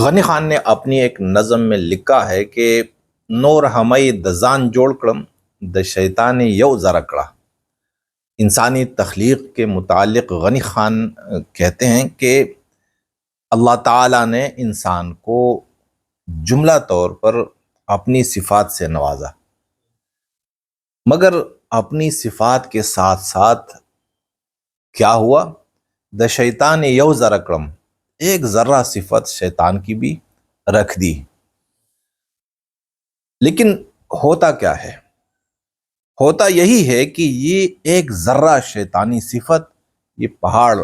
غنی خان نے اپنی ایک نظم میں لکھا ہے کہ نور ہمئی دزان جوڑ کڑم د شیطان یو زرکڑا۔ انسانی تخلیق کے متعلق غنی خان کہتے ہیں کہ اللہ تعالیٰ نے انسان کو جملہ طور پر اپنی صفات سے نوازا، مگر اپنی صفات کے ساتھ ساتھ کیا ہوا؟ د شیطان یو زرکڑم، ایک ذرہ صفت شیطان کی بھی رکھ دی۔ لیکن ہوتا کیا ہے؟ ہوتا یہی ہے کہ یہ ایک ذرہ شیطانی صفت یہ پہاڑ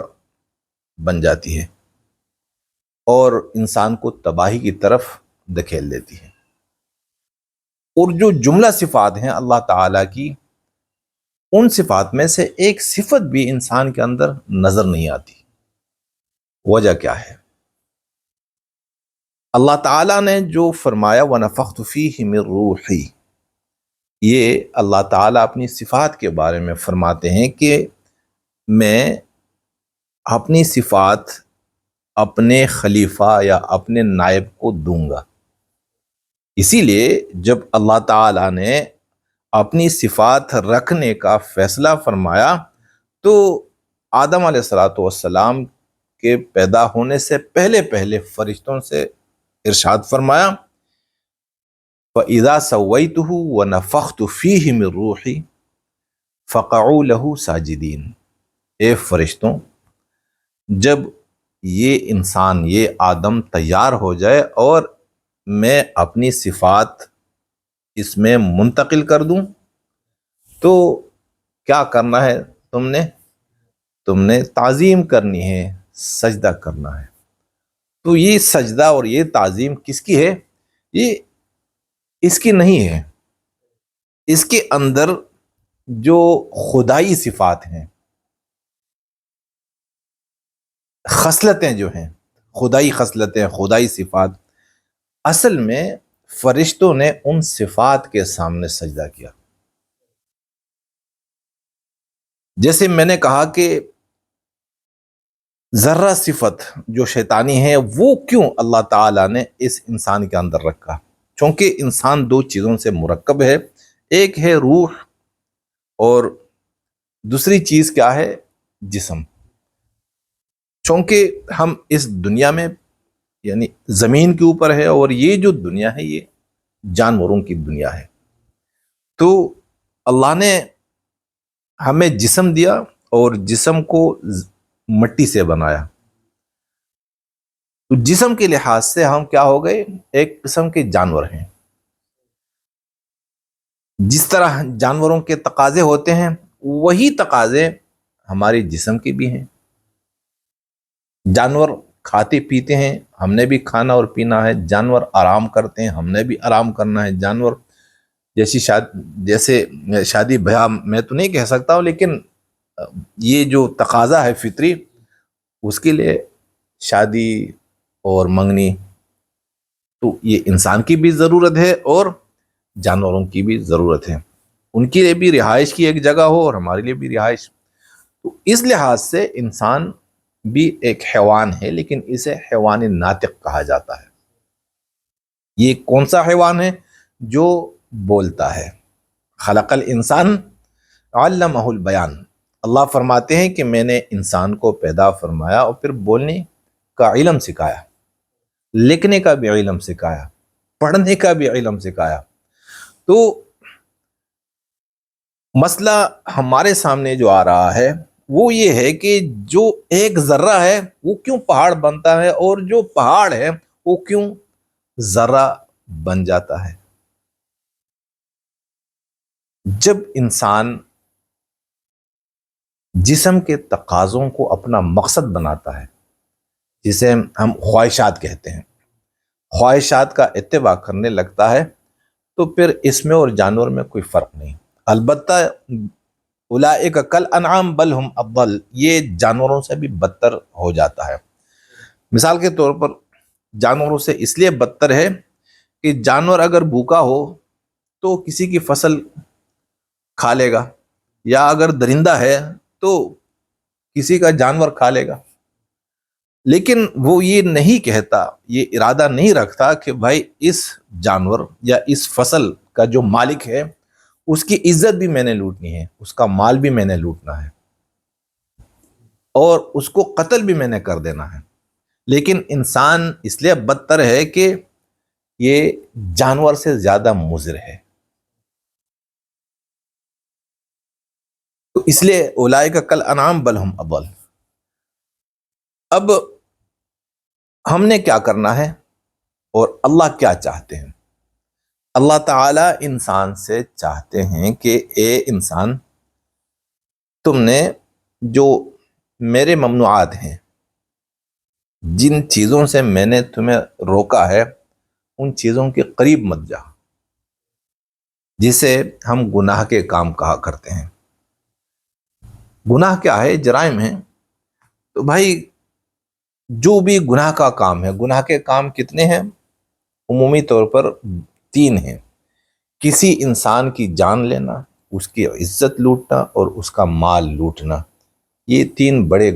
بن جاتی ہے اور انسان کو تباہی کی طرف دھکیل دیتی ہے۔ اور جو جملہ صفات ہیں اللہ تعالیٰ کی، ان صفات میں سے ایک صفت بھی انسان کے اندر نظر نہیں آتی۔ وجہ کیا ہے؟ اللہ تعالیٰ نے جو فرمایا وَنَفَخْتُ فِيهِ مِن رُوحِي، یہ اللہ تعالیٰ اپنی صفات کے بارے میں فرماتے ہیں کہ میں اپنی صفات اپنے خلیفہ یا اپنے نائب کو دوں گا۔ اسی لیے جب اللہ تعالیٰ نے اپنی صفات رکھنے کا فیصلہ فرمایا تو آدم علیہ السلام کے پیدا ہونے سے پہلے فرشتوں سے ارشاد فرمایا وَإِذَا سَوَّيْتُهُ وَنَفَخْتُ فِيهِ مِن رُوحِي فَقَعُوا لَهُ سَاجِدِينَ۔ اے فرشتوں، جب یہ انسان، یہ آدم تیار ہو جائے اور میں اپنی صفات اس میں منتقل کر دوں تو کیا کرنا ہے؟ تم نے تعظیم کرنی ہے، سجدہ کرنا ہے۔ تو یہ سجدہ اور یہ تعظیم کس کی ہے؟ یہ اس کی نہیں ہے، اس کے اندر جو خدائی صفات ہیں، خصلتیں جو ہیں، خدائی خصلتیں، خدائی صفات، اصل میں فرشتوں نے ان صفات کے سامنے سجدہ کیا۔ جیسے میں نے کہا کہ ذرہ صفت جو شیطانی ہے وہ کیوں اللہ تعالیٰ نے اس انسان کے اندر رکھا؟ چونکہ انسان دو چیزوں سے مرکب ہے، ایک ہے روح اور دوسری چیز کیا ہے؟ جسم۔ چونکہ ہم اس دنیا میں یعنی زمین کے اوپر ہے اور یہ جو دنیا ہے یہ جانوروں کی دنیا ہے، تو اللہ نے ہمیں جسم دیا اور جسم کو مٹی سے بنایا، تو جسم کے لحاظ سے ہم کیا ہو گئے؟ ایک قسم کے جانور ہیں۔ جس طرح جانوروں کے تقاضے ہوتے ہیں وہی تقاضے ہمارے جسم کے بھی ہیں۔ جانور کھاتے پیتے ہیں، ہم نے بھی کھانا اور پینا ہے۔ جانور آرام کرتے ہیں، ہم نے بھی آرام کرنا ہے۔ جانور جیسے شادی بیاہ میں تو نہیں کہہ سکتا ہوں، لیکن یہ جو تقاضا ہے فطری، اس کے لیے شادی اور منگنی، تو یہ انسان کی بھی ضرورت ہے اور جانوروں کی بھی ضرورت ہے۔ ان کے لیے بھی رہائش کی ایک جگہ ہو اور ہمارے لیے بھی رہائش۔ تو اس لحاظ سے انسان بھی ایک حیوان ہے، لیکن اسے حیوان ناطق کہا جاتا ہے۔ یہ کون سا حیوان ہے؟ جو بولتا ہے۔ خلق الانسان علمہ البیان۔ اللہ فرماتے ہیں کہ میں نے انسان کو پیدا فرمایا اور پھر بولنے کا علم سکھایا، لکھنے کا بھی علم سکھایا، پڑھنے کا بھی علم سکھایا۔ تو مسئلہ ہمارے سامنے جو آ رہا ہے وہ یہ ہے کہ جو ایک ذرہ ہے وہ کیوں پہاڑ بنتا ہے اور جو پہاڑ ہے وہ کیوں ذرہ بن جاتا ہے؟ جب انسان جسم کے تقاضوں کو اپنا مقصد بناتا ہے، جسے ہم خواہشات کہتے ہیں، خواہشات کا اتباع کرنے لگتا ہے، تو پھر اس میں اور جانور میں کوئی فرق نہیں۔ البتہ اولئک کالانعام بل ہم اضل، یہ جانوروں سے بھی بدتر ہو جاتا ہے۔ مثال کے طور پر جانوروں سے اس لیے بدتر ہے کہ جانور اگر بھوکا ہو تو کسی کی فصل کھا لے گا، یا اگر درندہ ہے تو کسی کا جانور کھا لے گا۔ لیکن وہ یہ نہیں کہتا، یہ ارادہ نہیں رکھتا کہ بھائی اس جانور یا اس فصل کا جو مالک ہے اس کی عزت بھی میں نے لوٹنی ہے، اس کا مال بھی میں نے لوٹنا ہے، اور اس کو قتل بھی میں نے کر دینا ہے۔ لیکن انسان اس لیے بدتر ہے کہ یہ جانور سے زیادہ مضر ہے، تو اس لیے اولئک کالانعام بل ہم اضل۔ اب ہم نے کیا کرنا ہے اور اللہ کیا چاہتے ہیں؟ اللہ تعالیٰ انسان سے چاہتے ہیں کہ اے انسان، تم نے جو میرے ممنوعات ہیں، جن چیزوں سے میں نے تمہیں روکا ہے، ان چیزوں کے قریب مت جا، جسے ہم گناہ کے کام کہا کرتے ہیں۔ گناہ کیا ہے؟ جرائم ہیں۔ تو بھائی جو بھی گناہ کا کام ہے، گناہ کے کام کتنے ہیں؟ عمومی طور پر 3 ہیں: کسی انسان کی جان لینا، اس کی عزت لوٹنا اور اس کا مال لوٹنا، یہ 3 بڑے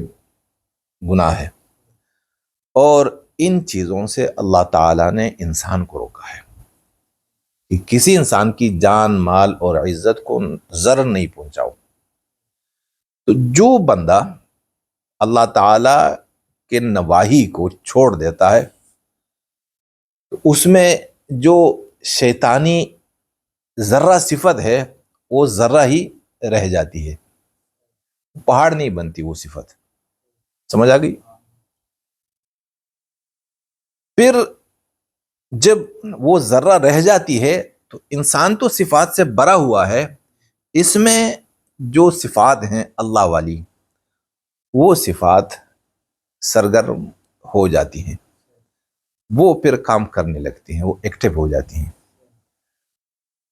گناہ ہیں، اور ان چیزوں سے اللہ تعالیٰ نے انسان کو روکا ہے کہ کسی انسان کی جان، مال اور عزت کو ضرر نہیں پہنچاؤ۔ تو جو بندہ اللہ تعالیٰ کے نواہی کو چھوڑ دیتا ہے، تو اس میں جو شیطانی ذرہ صفت ہے وہ ذرہ ہی رہ جاتی ہے، پہاڑ نہیں بنتی وہ صفت۔ سمجھ آ گئی؟ پھر جب وہ ذرہ رہ جاتی ہے تو انسان تو صفات سے بھرا ہوا ہے، اس میں جو صفات ہیں اللہ والی، وہ صفات سرگرم ہو جاتی ہیں، وہ پھر کام کرنے لگتی ہیں، وہ ایکٹیو ہو جاتی ہیں۔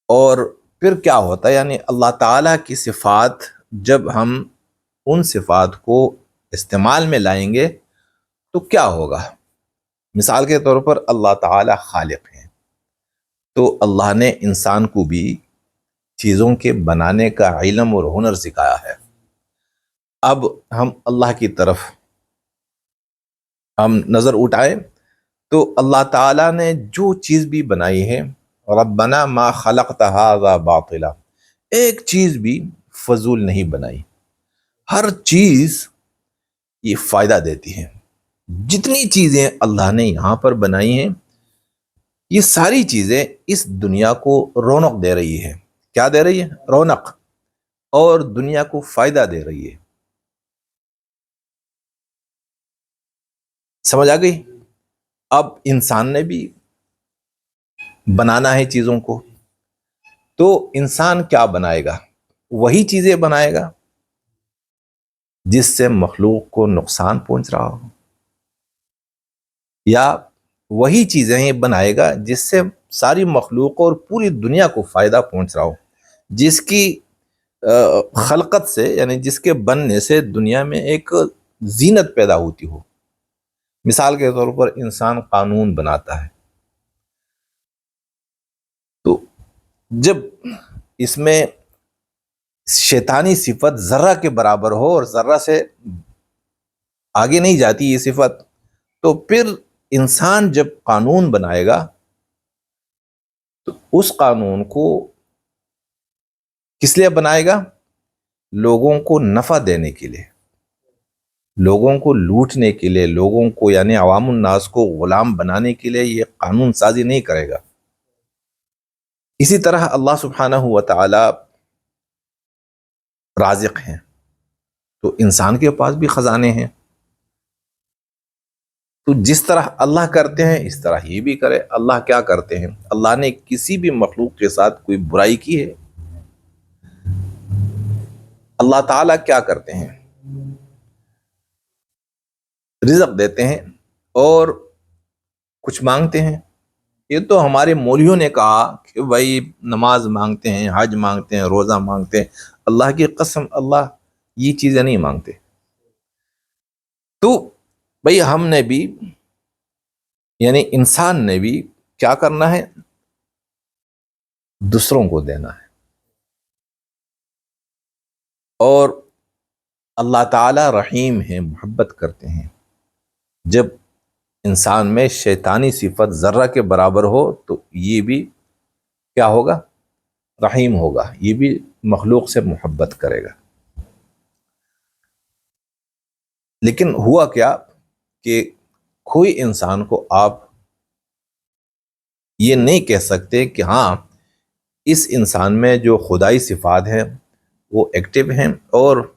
اور پھر کیا ہوتا ہے؟ یعنی اللہ تعالیٰ کی صفات جب ہم ان صفات کو استعمال میں لائیں گے تو کیا ہوگا؟ مثال کے طور پر اللہ تعالیٰ خالق ہیں، تو اللہ نے انسان کو بھی چیزوں کے بنانے کا علم اور ہنر سکھایا ہے۔ اب ہم اللہ کی طرف ہم نظر اٹھائیں تو اللہ تعالیٰ نے جو چیز بھی بنائی ہے، ربنا ما خلقت هذا باطلا، ایک چیز بھی فضول نہیں بنائی، ہر چیز یہ فائدہ دیتی ہے۔ جتنی چیزیں اللہ نے یہاں پر بنائی ہیں، یہ ساری چیزیں اس دنیا کو رونق دے رہی ہے۔ کیا دے رہی ہے؟ رونق، اور دنیا کو فائدہ دے رہی ہے۔ سمجھ آ گئی؟ اب انسان نے بھی بنانا ہے چیزوں کو، تو انسان کیا بنائے گا؟ وہی چیزیں بنائے گا جس سے مخلوق کو نقصان پہنچ رہا ہو، یا وہی چیزیں بنائے گا جس سے ساری مخلوق اور پوری دنیا کو فائدہ پہنچ رہا ہو، جس کی خلقت سے، یعنی جس کے بننے سے دنیا میں ایک زینت پیدا ہوتی ہو۔ مثال کے طور پر انسان قانون بناتا ہے، تو جب اس میں شیطانی صفت ذرہ کے برابر ہو اور ذرہ سے آگے نہیں جاتی یہ صفت، تو پھر انسان جب قانون بنائے گا تو اس قانون کو کس لیے بنائے گا؟ لوگوں کو نفع دینے کے لیے، لوگوں کو لوٹنے کے لیے، لوگوں کو یعنی عوام الناس کو غلام بنانے کے لیے یہ قانون سازی نہیں کرے گا۔ اسی طرح اللہ سبحانہ و تعالی رازق ہیں، تو انسان کے پاس بھی خزانے ہیں، تو جس طرح اللہ کرتے ہیں اس طرح یہ بھی کرے۔ اللہ کیا کرتے ہیں؟ اللہ نے کسی بھی مخلوق کے ساتھ کوئی برائی کی ہے؟ اللہ تعالیٰ کیا کرتے ہیں؟ رزق دیتے ہیں اور کچھ مانگتے ہیں۔ یہ تو ہمارے مولویوں نے کہا کہ بھائی نماز مانگتے ہیں، حج مانگتے ہیں، روزہ مانگتے ہیں، اللہ کی قسم اللہ یہ چیزیں نہیں مانگتے۔ تو بھائی ہم نے بھی، یعنی انسان نے بھی کیا کرنا ہے؟ دوسروں کو دینا ہے۔ اور اللہ تعالی رحیم ہیں، محبت کرتے ہیں، جب انسان میں شیطانی صفت ذرہ کے برابر ہو تو یہ بھی کیا ہوگا؟ رحیم ہوگا، یہ بھی مخلوق سے محبت کرے گا۔ لیکن ہوا کیا کہ کوئی انسان کو آپ یہ نہیں کہہ سکتے کہ ہاں اس انسان میں جو خدائی صفات ہیں وہ ایکٹیو ہیں اور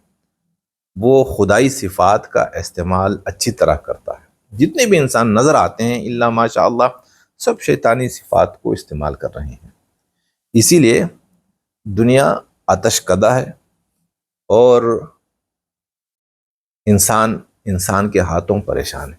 وہ خدائی صفات کا استعمال اچھی طرح کرتا ہے۔ جتنے بھی انسان نظر آتے ہیں الا ماشاء اللہ سب شیطانی صفات کو استعمال کر رہے ہیں۔ اسی لیے دنیا آتش کدہ ہے اور انسان کے ہاتھوں پریشان ہے۔